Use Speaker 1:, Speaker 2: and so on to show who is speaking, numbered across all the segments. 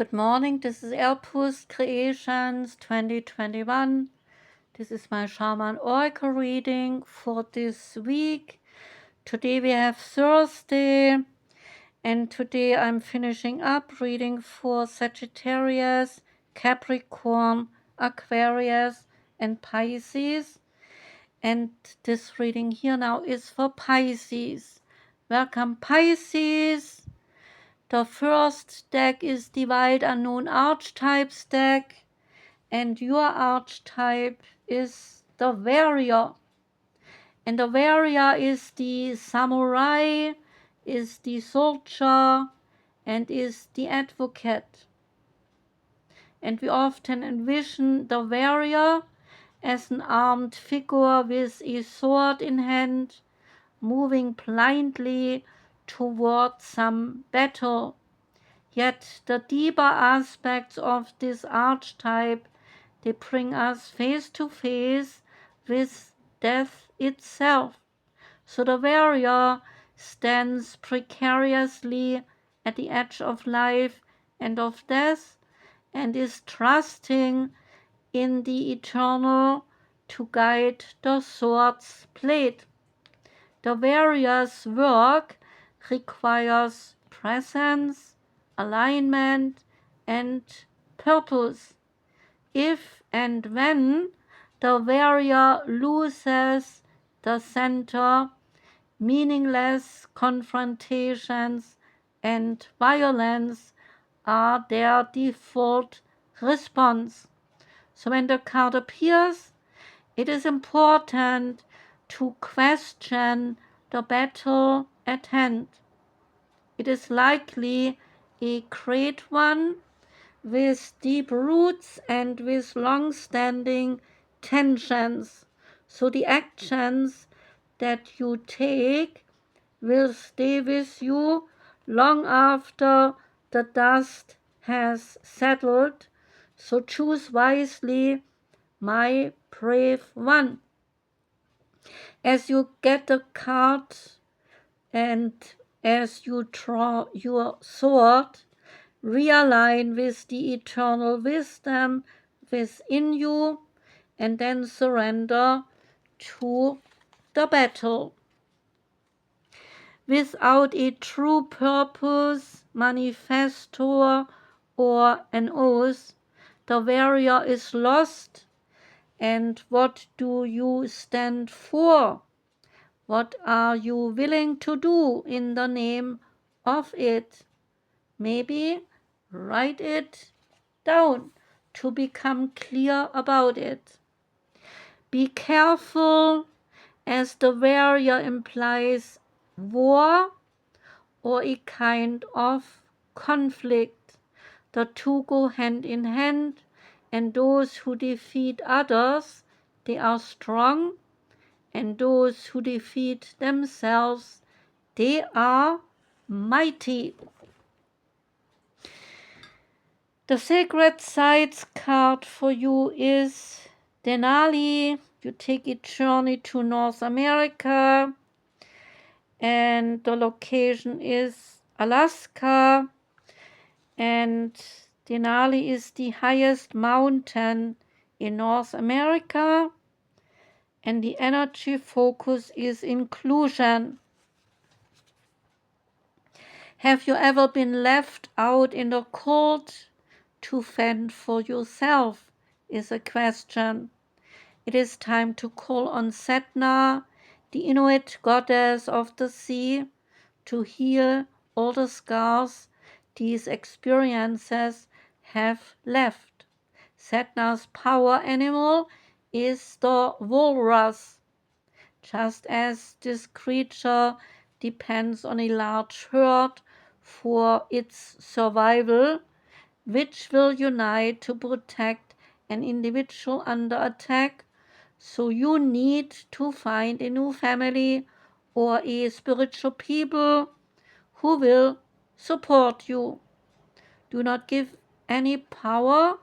Speaker 1: Good morning, this is Elpus Creations 2021. This is my Shaman Oracle reading for this week. Today we have Thursday, and today I'm finishing up reading for Sagittarius, Capricorn, Aquarius, and Pisces. And this reading here now is for Pisces. Welcome, Pisces! The first deck is the Wild Unknown Archetypes deck, and your archetype is the Warrior. And the Warrior is the Samurai, is the Soldier, and is the Advocate. And we often envision the Warrior as an armed figure with a sword in hand, moving blindly towards some battle. Yet the deeper aspects of this archetype, they bring us face to face with death itself. So the warrior stands precariously at the edge of life and of death, and is trusting in the eternal to guide the sword's blade. The warrior's work requires presence, alignment, and purpose. If and when the warrior loses the center, meaningless confrontations and violence are their default response. So when the card appears, it is important to question the battle at hand. It is likely a great one with deep roots and with long-standing tensions. So the actions that you take will stay with you long after the dust has settled. So choose wisely, my brave one. As you get the card and as you draw your sword, realign with the eternal wisdom within you, and then surrender to the battle. Without a true purpose, manifesto, or an oath, the warrior is lost. And what do you stand for? What are you willing to do in the name of it? Maybe write it down to become clear about it. Be careful, as the warrior implies war or a kind of conflict. The two go hand in hand, and those who defeat others, they are strong, and those who defeat themselves, they are mighty. The Sacred Sites card for you is Denali. You take a journey to North America, and the location is Alaska, and Denali is the highest mountain in North America, and the energy focus is inclusion. Have you ever been left out in the cold to fend for yourself, is a question. It is time to call on Setna, the Inuit goddess of the sea, to heal all the scars these experiences have left. Setna's power animal is the walrus. Just as this creature depends on a large herd for its survival, which will unite to protect an individual under attack, so you need to find a new family or a spiritual people who will support you. Do not give any power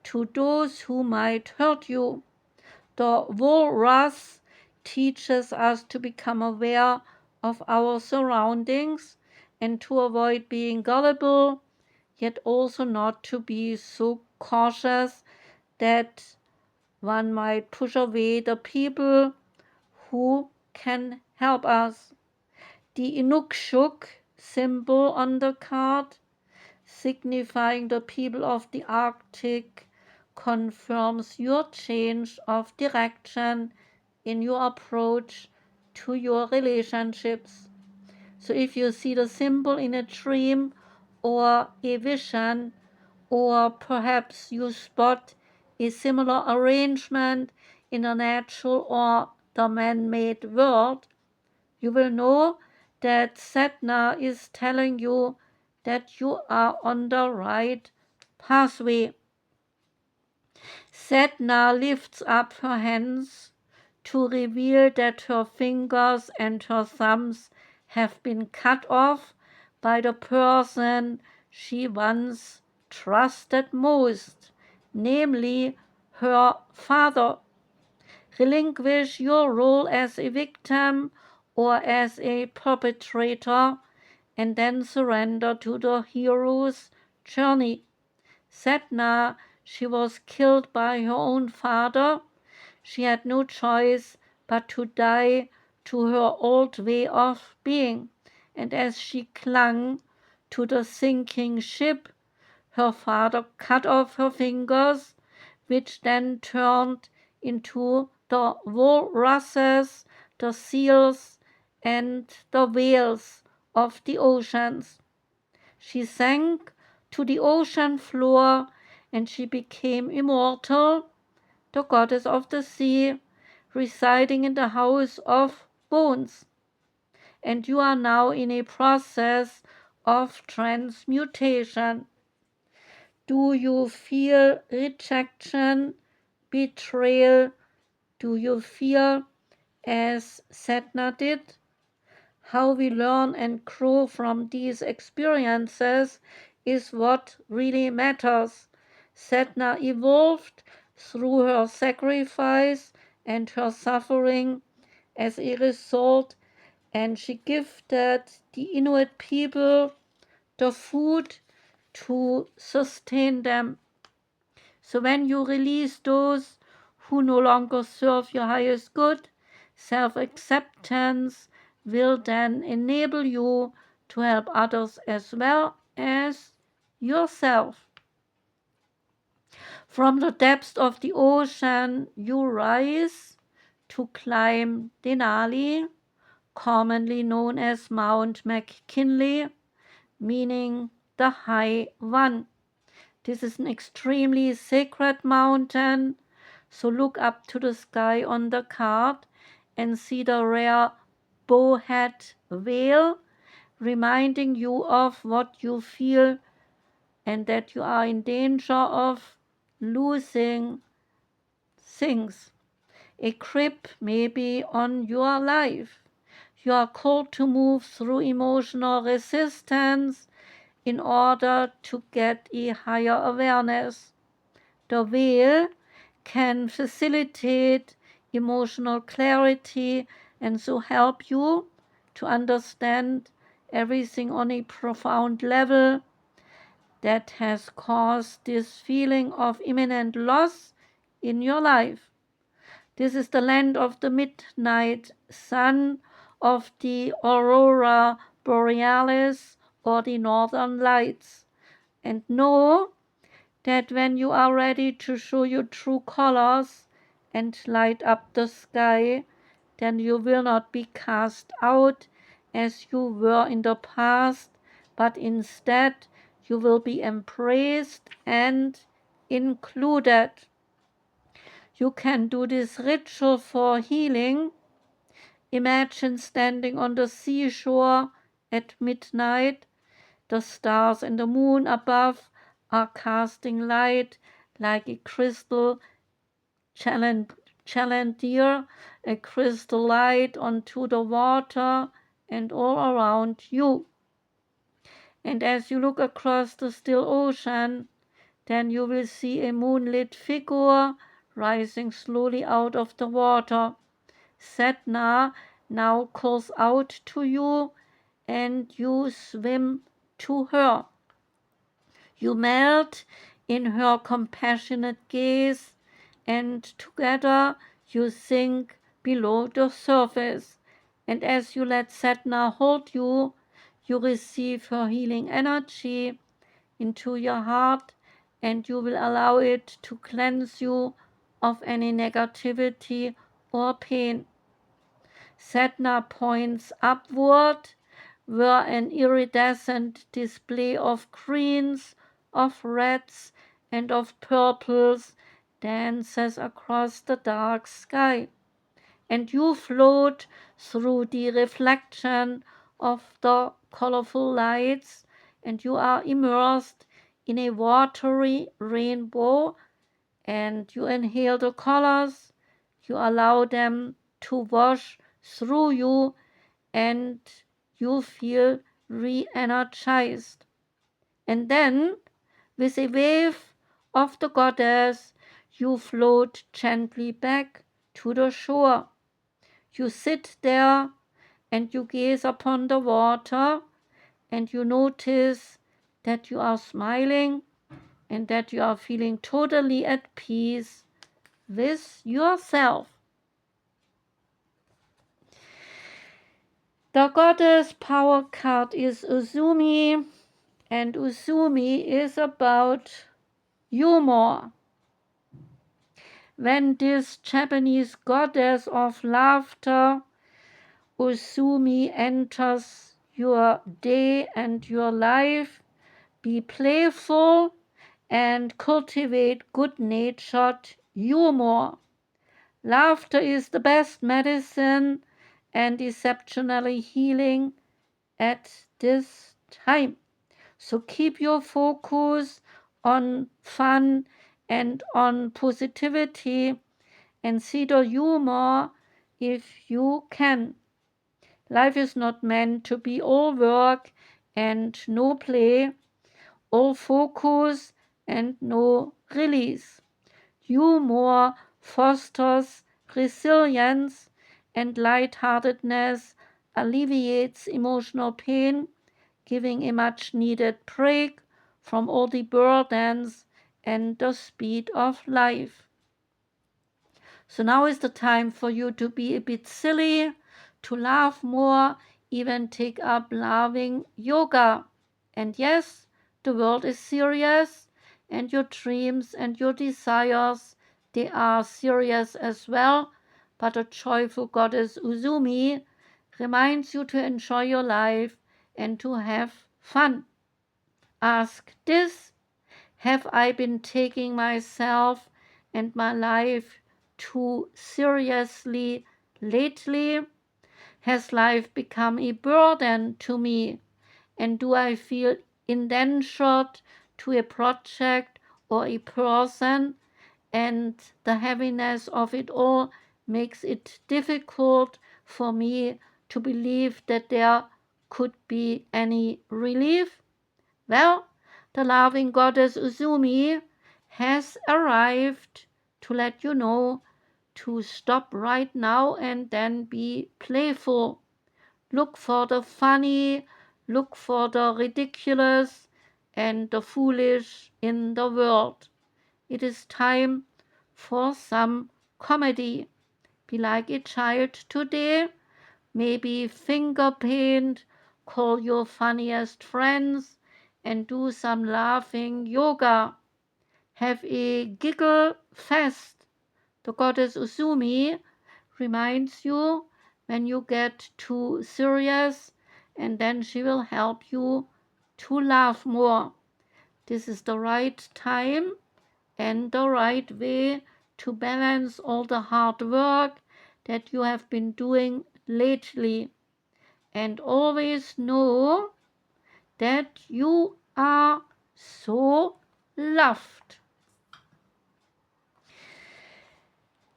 Speaker 1: to those who might hurt you. The walrus teaches us to become aware of our surroundings and to avoid being gullible. yet also not to be so cautious that one might push away the people who can help us. The Inukshuk symbol on the card, signifying the people of the Arctic, confirms your change of direction in your approach to your relationships. So if you see the symbol in a dream or a vision, or perhaps you spot a similar arrangement in a natural or the man-made world, you will know that Setna is telling you that you are on the right pathway. Setna lifts up her hands to reveal that her fingers and her thumbs have been cut off by the person she once trusted most, namely her father. Relinquish your role as a victim or as a perpetrator, and then surrender to the hero's journey. Setna, she was killed by her own father. She had no choice but to die to her old way of being, and as she clung to the sinking ship, her father cut off her fingers, which then turned into the walruses, the seals, and the whales of the oceans. She sank to the ocean floor, and she became immortal, the goddess of the sea, residing in the house of bones. And you are now in a process of transmutation. Do you feel rejection, betrayal? Do you feel as Setna did? How we learn and grow from these experiences is what really matters. Setna evolved through her sacrifice and her suffering as a result, and she gifted the Inuit people the food to sustain them. So when you release those who no longer serve your highest good, self-acceptance will then enable you to help others as well as yourself. From the depths of the ocean you rise to climb Denali, commonly known as Mount McKinley, meaning the High One. This is an extremely sacred mountain, so look up to the sky on the card and see the rare bowhead whale, reminding you of what you feel and that you are in danger of losing things. A grip may be on your life. You are called to move through emotional resistance in order to get a higher awareness. The wheel can facilitate emotional clarity and so help you to understand everything on a profound level that has caused this feeling of imminent loss in your life. This is the land of the midnight sun, of the aurora borealis, or the northern lights. And know that when you are ready to show your true colors and light up the sky, then you will not be cast out as you were in the past, but instead you will be embraced and included. You can do this ritual for healing. Imagine standing on the seashore at midnight. The stars and the moon above are casting light like a crystal chandelier, a crystal light onto the water and all around you. And as you look across the still ocean, then you will see a moonlit figure rising slowly out of the water. Setna now calls out to you, and you swim to her. You melt in her compassionate gaze, and together you sink below the surface. And as you let Sedna hold you, you receive her healing energy into your heart, and you will allow it to cleanse you of any negativity or pain. Sedna points upward, where an iridescent display of greens, of reds, and of purples dances across the dark sky, and you float through the reflection of the colorful lights, and you are immersed in a watery rainbow, and you inhale the colors, you allow them to wash through you, and you feel re-energized. And then, with a wave of the goddess, you float gently back to the shore. You sit there and you gaze upon the water, and you notice that you are smiling and that you are feeling totally at peace with yourself. The goddess power card is Uzume, and Uzume is about humor. When this Japanese goddess of laughter, Uzume, enters your day and your life, be playful and cultivate good-natured humor. Laughter is the best medicine and exceptionally healing at this time. So keep your focus on fun and on positivity, and see the humor if you can. Life is not meant to be all work and no play, all focus and no release. Humor fosters resilience, and lightheartedness alleviates emotional pain, giving a much needed break from all the burdens and the speed of life. So now is the time for you to be a bit silly, to laugh more, even take up laughing yoga. And yes, the world is serious, and your dreams and your desires, they are serious as well, but a joyful goddess Uzume reminds you to enjoy your life and to have fun. Ask this: have I been taking myself and my life too seriously lately? Has life become a burden to me? And do I feel indentured to a project or a person? And the heaviness of it all makes it difficult for me to believe that there could be any relief? Well, the loving goddess Uzume has arrived to let you know to stop right now and then be playful. Look for the funny, look for the ridiculous and the foolish in the world. It is time for some comedy. Be like a child today. Maybe finger paint, call your funniest friends, and do some laughing yoga. Have a giggle fest. The goddess Uzume reminds you when you get too serious, and then she will help you to laugh more. This is the right time and the right way to balance all the hard work that you have been doing lately. And always know that you are so loved.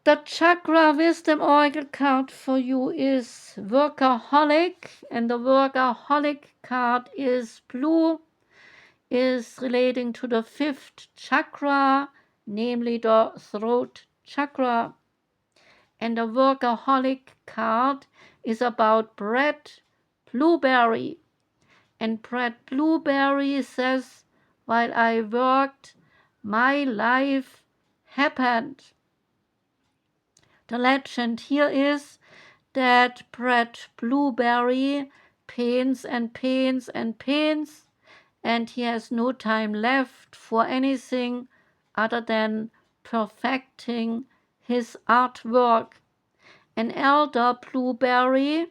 Speaker 1: The Chakra Wisdom Oracle card for you is Workaholic, and the Workaholic card is blue, is relating to the fifth chakra, namely the throat chakra. And the Workaholic card is about Brett Blueberry. And Brett Blueberry says, while I worked, my life happened. The legend here is that Brett Blueberry paints and paints and paints, and he has no time left for anything other than perfecting his artwork. An elder Blueberry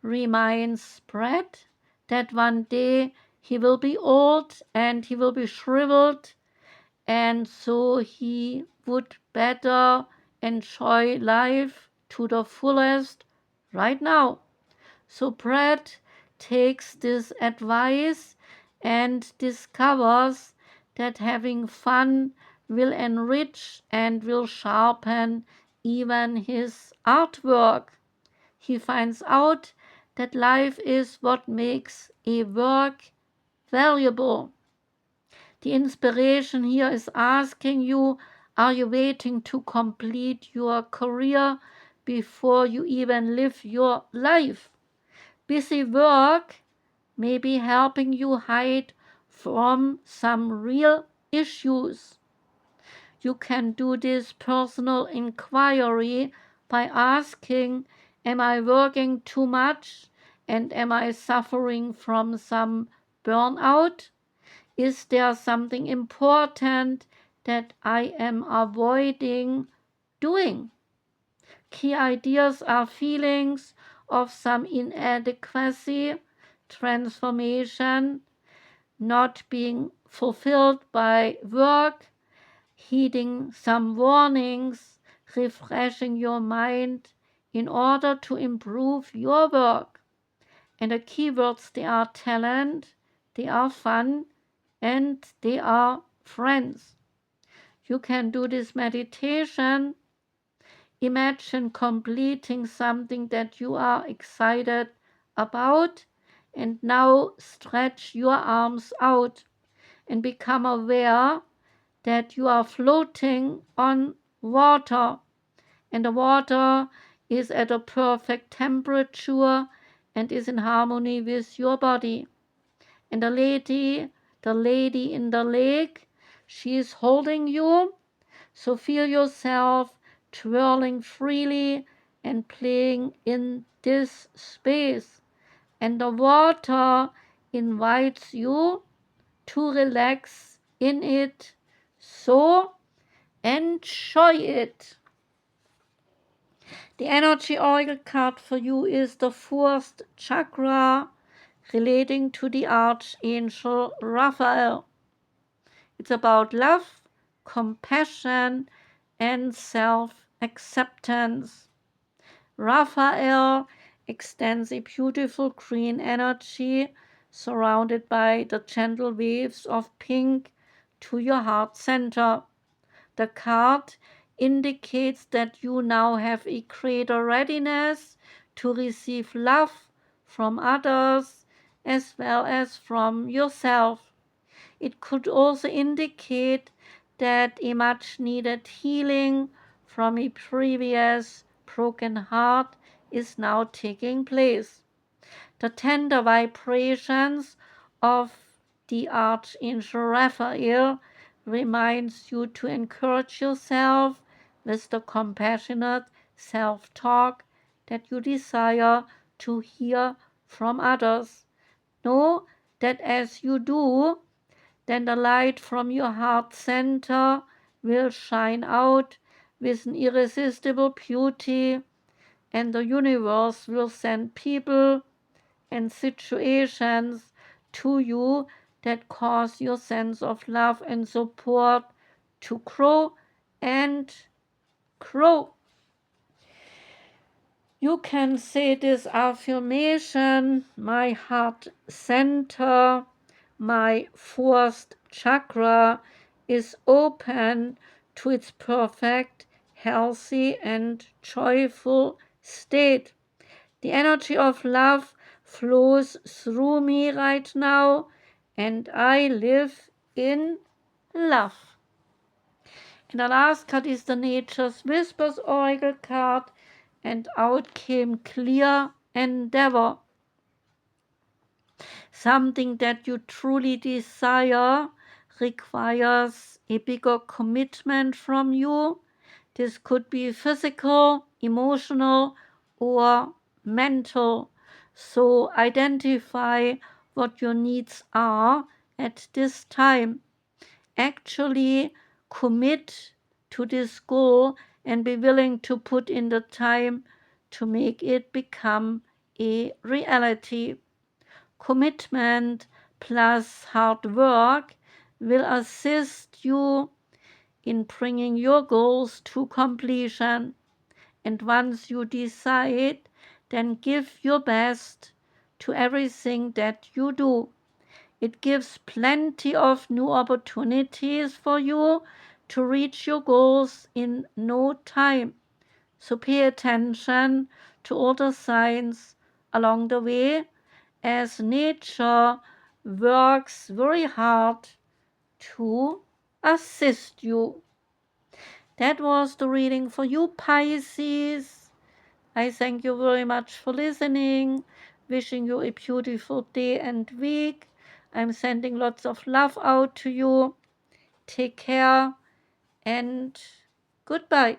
Speaker 1: reminds Brett that one day he will be old and he will be shriveled, and so he would better enjoy life to the fullest right now. So Brett takes this advice and discovers that having fun will enrich and will sharpen even his artwork. He finds out that life is what makes a work valuable. The inspiration here is asking you, are you waiting to complete your career before you even live your life? Busy work may be helping you hide from some real issues. You can do this personal inquiry by asking, am I working too much and am I suffering from some burnout? Is there something important that I am avoiding doing? Key ideas are feelings of some inadequacy, transformation, not being fulfilled by work, heeding some warnings, refreshing your mind in order to improve your work. And the keywords, they are talent, they are fun, and they are friends. You can do this meditation. Imagine completing something that you are excited about, and now stretch your arms out and become aware that you are floating on water, and the water is at a perfect temperature and is in harmony with your body. And the lady in the lake, she is holding you, so feel yourself twirling freely and playing in this space, and the water invites you to relax in it, so enjoy it. The energy oracle card for you is the fourth chakra, relating to the Archangel Raphael. It's about love, compassion, and self-acceptance. Raphael extends a beautiful green energy surrounded by the gentle waves of pink to your heart center. The card indicates that you now have a greater readiness to receive love from others as well as from yourself. It could also indicate that a much needed healing from a previous broken heart is now taking place. The tender vibrations of the Archangel Raphael reminds you to encourage yourself with the compassionate self-talk that you desire to hear from others. Know that as you do, then the light from your heart center will shine out with an irresistible beauty, and the universe will send people and situations to you that cause your sense of love and support to grow and grow. You can say this affirmation: my heart center, my fourth chakra, is open to its perfect, healthy, and joyful state. The energy of love flows through me right now, and I live in love. And the last card is the Nature's Whispers Oracle card, and out came ClearEndeavor. Something that you truly desire requires a bigger commitment from you. This could be physical, emotional, or mental. So identify what your needs are at this time. Actually commit to this goal and be willing to put in the time to make it become a reality. Commitment plus hard work will assist you in bringing your goals to completion. And once you decide, then give your best to everything that you do. It gives plenty of new opportunities for you to reach your goals in no time. So pay attention to all the signs along the way, as nature works very hard to assist you. That was the reading for you, Pisces. I thank you very much for listening. Wishing you a beautiful day and week. I'm sending lots of love out to you. Take care and goodbye.